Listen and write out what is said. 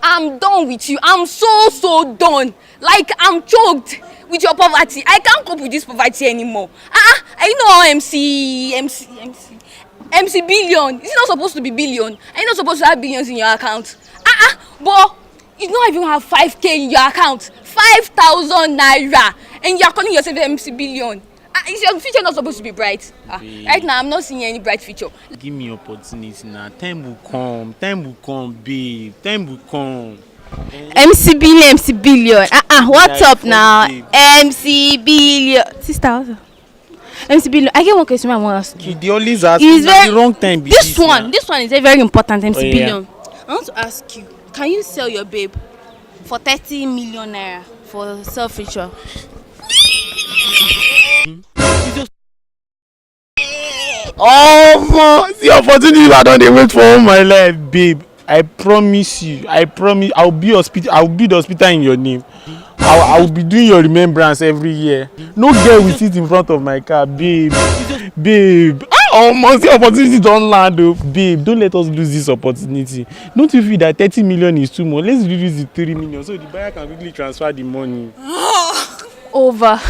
I'm done with you. I'm so done. Like, I'm choked with your poverty. I can't cope with this poverty anymore. Are you know MC billion? Is it not supposed to be billion? Are you not supposed to have billions in your account? But you don't even have 5K in your account. 5,000 naira. And you're calling yourself MC billion. Is your future not supposed to be bright? Right now, I'm not seeing any bright future. Give me opportunity now. Time will come. Time will come, babe. Time will come. MC billion. What's Yeah, up now? babe. MC billion. Sister, what's up? MC billion. I get one question I want to ask you. They always ask It's me very, the wrong time. this one is a very important, MC Oh, yeah. billion. I want to ask you, can you sell your babe for 30 million naira for self-ritual? Oh, see opportunity I don't wait for all my life, babe. I promise you. I'll be the hospital in your name. I'll be doing your remembrance every year. No girl will sit in front of my car, babe. Babe. See opportunity don't land, though. Babe, don't let us lose this opportunity. Don't you feel that 30 million is too much? Let's reduce it 3 million so the buyer can quickly transfer the money. Over.